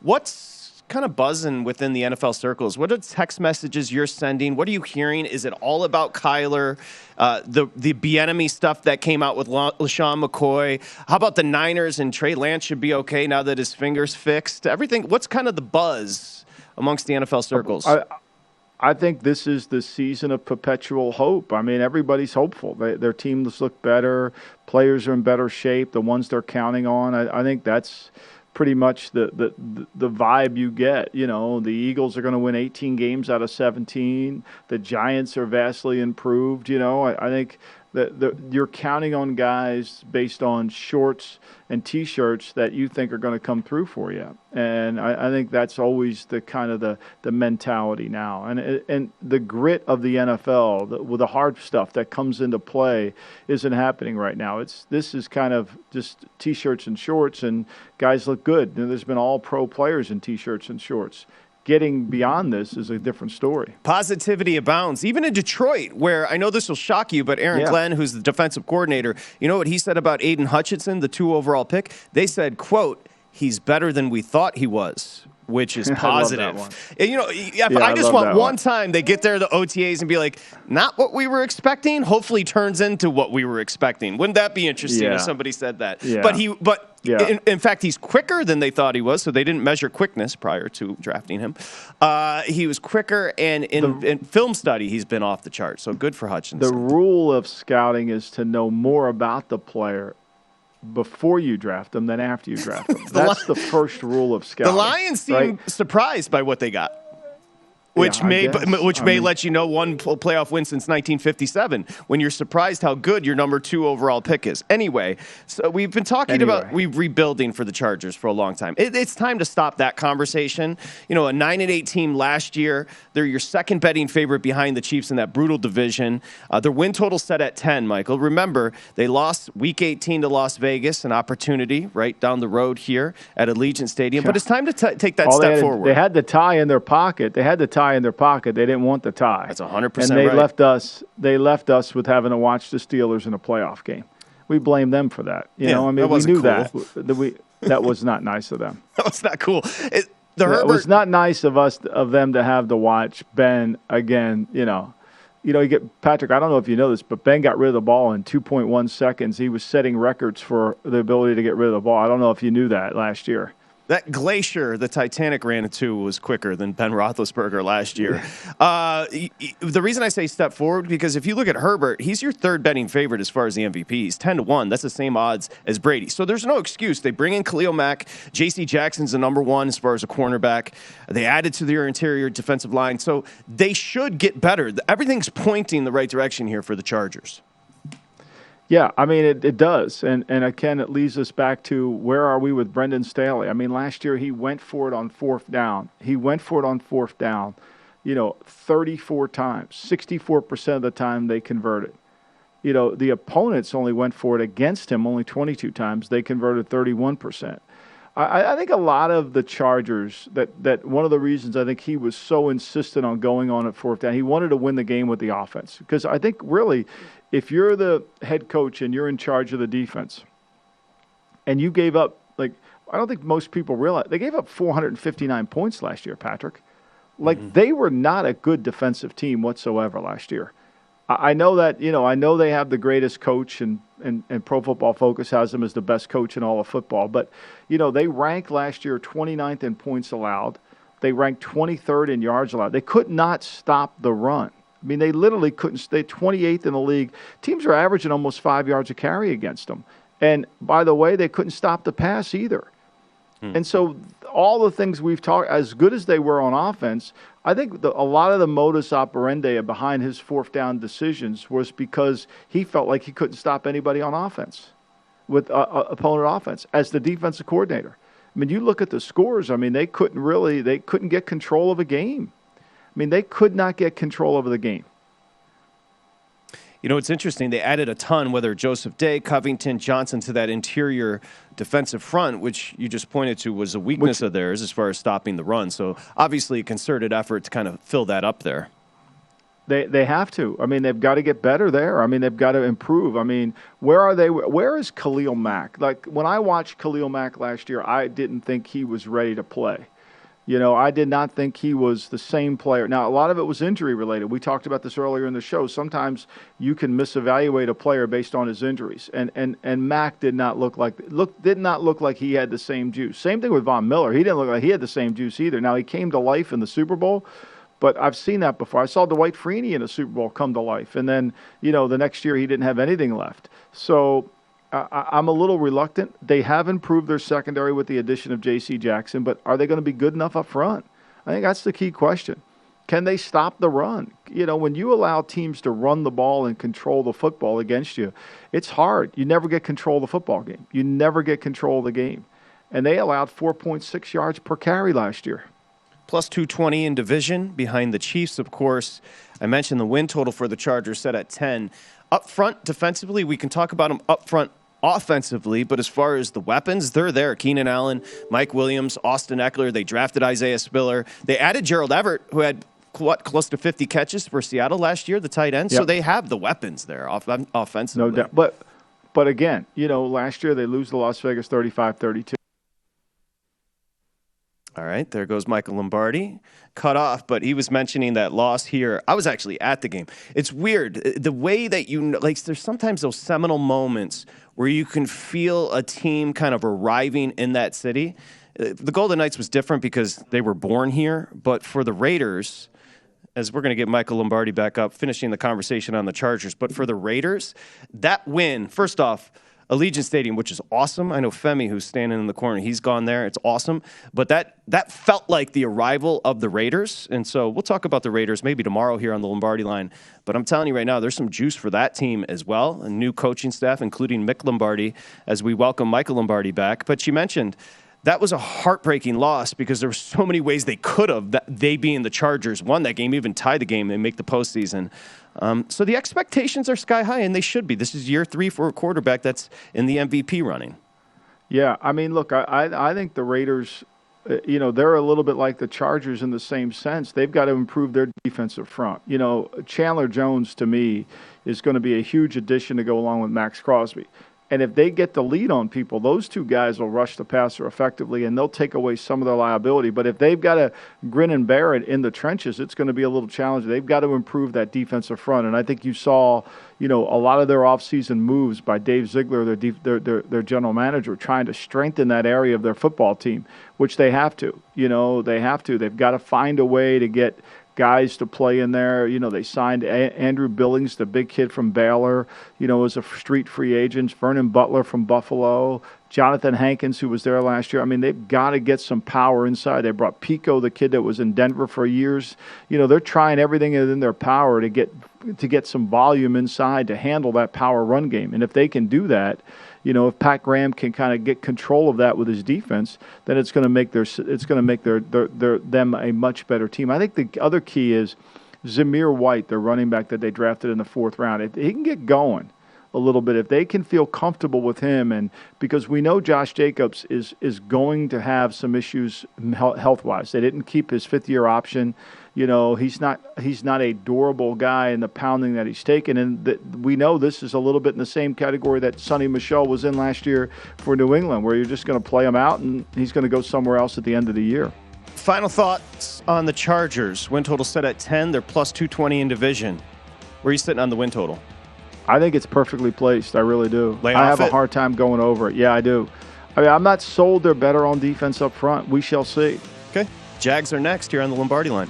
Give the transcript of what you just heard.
What's kind of buzzing within the NFL circles? What are the text messages you're sending? What are you hearing? Is it all about Kyler? The Bieniemy stuff that came out with LaShawn McCoy? How about the Niners and Trey Lance should be okay now that his finger's fixed? Everything. What's kind of the buzz amongst the NFL circles? I think this is the season of perpetual hope. I mean, everybody's hopeful. Their teams look better. Players are in better shape. The ones they're counting on. I think that's pretty much the vibe you get. You know, the Eagles are going to win 18 games out of 17. The Giants are vastly improved. You know, I think that you're counting on guys based on shorts and T-shirts that you think are going to come through for you. And I think that's always the kind of the mentality now. And the grit of the NFL, with the hard stuff that comes into play, isn't happening right now. This is kind of just T-shirts and shorts, and guys look good. You know, there's been all pro players in T-shirts and shorts. Getting beyond this is a different story. Positivity abounds, even in Detroit, where I know this will shock you, but Aaron Glenn, who's the defensive coordinator, you know what he said about Aiden Hutchinson, the 2 overall pick? They said, quote, he's better than we thought he was, which is positive. And, you know, I just want one time they get there, the OTAs, and be like, not what we were expecting, hopefully turns into what we were expecting. Wouldn't that be interesting if somebody said that? Yeah. In fact, he's quicker than they thought he was, so they didn't measure quickness prior to drafting him. He was quicker, and in film study, he's been off the chart, so good for Hutchinson. The rule of scouting is to know more about the player before you draft them than after you draft them. That's the first rule of scouting. The Lions seem surprised by what they got. Which may let you know one playoff win since 1957 when you're surprised how good your number 2 overall pick is. Anyway, so we've been talking about rebuilding for the Chargers for a long time. It's time to stop that conversation. You know, a 9-8 team last year. They're your second betting favorite behind the Chiefs in that brutal division. Their win total set at 10, Michael. Remember, they lost Week 18 to Las Vegas, an opportunity right down the road here at Allegiant Stadium. But it's time to take that step forward. They had the tie in their pocket. They didn't want the tie. That's 100% and they left us. They left us with having to watch the Steelers in a playoff game. We blame them for that. You know, I mean, we knew that was not nice of them. That was not cool. It was not nice of them to have to watch Ben again. You get Patrick. I don't know if you know this, but Ben got rid of the ball in 2.1 seconds. He was setting records for the ability to get rid of the ball. I don't know if you knew that last year. That glacier the Titanic ran into was quicker than Ben Roethlisberger last year. The reason I say step forward, because if you look at Herbert, he's your third betting favorite as far as the MVP. He's 10-1. That's the same odds as Brady. So there's no excuse. They bring in Khalil Mack. J.C. Jackson's the number 1 as far as a cornerback. They added to their interior defensive line. So they should get better. Everything's pointing the right direction here for the Chargers. Yeah, I mean, it does. And again, it leads us back to where are we with Brendan Staley? I mean, last year he went for it on 4th down. 34 times. 64% of the time they converted. The opponents only went for it against him only 22 times. They converted 31%. I think a lot of the Chargers, that one of the reasons I think he was so insistent on going on at 4th down, he wanted to win the game with the offense. Because I think really, if you're the head coach and you're in charge of the defense, and you gave up, I don't think most people realize, they gave up 459 points last year, Patrick. They were not a good defensive team whatsoever last year. I know that, I know they have the greatest coach and Pro Football Focus has him as the best coach in all of football. But, they ranked last year 29th in points allowed. They ranked 23rd in yards allowed. They could not stop the run. I mean, they literally couldn't stay 28th in the league. Teams are averaging almost 5 yards a carry against them. And, by the way, they couldn't stop the pass either. And so all the things we've talked, as good as they were on offense, I think a lot of the modus operandi behind his 4th down decisions was because he felt like he couldn't stop anybody on offense with opponent offense as the defensive coordinator. I mean, you look at the scores. I mean, they couldn't get control of a game. I mean, they could not get control over the game. It's interesting. They added a ton, whether Joseph Day, Covington, Johnson, to that interior defensive front, which you just pointed to was a weakness of theirs as far as stopping the run. So obviously a concerted effort to kind of fill that up there. They have to. I mean, they've got to get better there. I mean, they've got to improve. I mean, where are they? Where is Khalil Mack? Like, when I watched Khalil Mack last year, I didn't think he was ready to play. I did not think he was the same player. Now, a lot of it was injury related. We talked about this earlier in the show. Sometimes you can misevaluate a player based on his injuries. And Mack did not look like he had the same juice. Same thing with Von Miller. He didn't look like he had the same juice either. Now, he came to life in the Super Bowl. But I've seen that before. I saw Dwight Freeney in a Super Bowl come to life. And then, the next year he didn't have anything left. So I'm a little reluctant. They have improved their secondary with the addition of J.C. Jackson, but are they going to be good enough up front? I think that's the key question. Can they stop the run? When you allow teams to run the ball and control the football against you, it's hard. You never get control of the football game. You never get control of the game. And they allowed 4.6 yards per carry last year. Plus 220 in division behind the Chiefs, of course. I mentioned the win total for the Chargers set at 10. Up front, defensively, we can talk about them up front offensively, but as far as the weapons, they're there. Keenan Allen, Mike Williams, Austin Eckler. They drafted Isaiah Spiller. They added Gerald Everett, who had, close to 50 catches for Seattle last year, the tight end. Yep. So they have the weapons there offensively. No doubt. But again, last year they lose to Las Vegas 35-32. All right, there goes Michael Lombardi. Cut off, but he was mentioning that loss here. I was actually at the game. It's weird. The way that there's sometimes those seminal moments where you can feel a team kind of arriving in that city. The Golden Knights was different because they were born here, but for the Raiders, as we're going to get Michael Lombardi back up, finishing the conversation on the Chargers, but for the Raiders, that win, first off, Allegiant Stadium, which is awesome. I know Femi, who's standing in the corner, he's gone there. It's awesome. But that felt like the arrival of the Raiders. And so we'll talk about the Raiders maybe tomorrow here on the Lombardi line. But I'm telling you right now, there's some juice for that team as well. A new coaching staff, including Mick Lombardi, as we welcome Michael Lombardi back. But you mentioned that was a heartbreaking loss because there were so many ways they could have, they being the Chargers, won that game, even tied the game, and make the postseason. So the expectations are sky high, and they should be. This is year 3 for a quarterback that's in the MVP running. Yeah, I mean, look, I think the Raiders, they're a little bit like the Chargers in the same sense. They've got to improve their defensive front. Chandler Jones, to me, is going to be a huge addition to go along with Max Crosby. And if they get the lead on people, those two guys will rush the passer effectively, and they'll take away some of their liability. But if they've got to grin and bear it in the trenches, it's going to be a little challenging. They've got to improve that defensive front. And I think you saw, a lot of their offseason moves by Dave Ziegler, their general manager, trying to strengthen that area of their football team, which they have to. They have to. They've got to find a way to get guys to play in there. They signed Andrew Billings, the big kid from Baylor, as a street free agent. Vernon Butler from Buffalo. Jonathan Hankins, who was there last year. I mean, they've got to get some power inside. They brought Pico, the kid that was in Denver for years. They're trying everything in their power to get some volume inside to handle that power run game. And if they can do that, if Pat Graham can kind of get control of that with his defense, then it's going to make them a much better team. I think the other key is Zamir White, their running back that they drafted in the 4th round. If he can get going a little bit, if they can feel comfortable with him, and because we know Josh Jacobs is going to have some issues health-wise. They didn't keep his 5th-year option. He's not a durable guy in the pounding that he's taken, and we know this is a little bit in the same category that Sonny Michel was in last year for New England, where you're just going to play him out and he's going to go somewhere else at the end of the year. Final thoughts on the Chargers. Win total set at 10. They're plus 220 in division. Where are you sitting on the win total? I think it's perfectly placed. I really do. I have a hard time going over it. Yeah, I do. I mean, I'm not sold they're better on defense up front. We shall see. Okay. Jags are next here on the Lombardi line.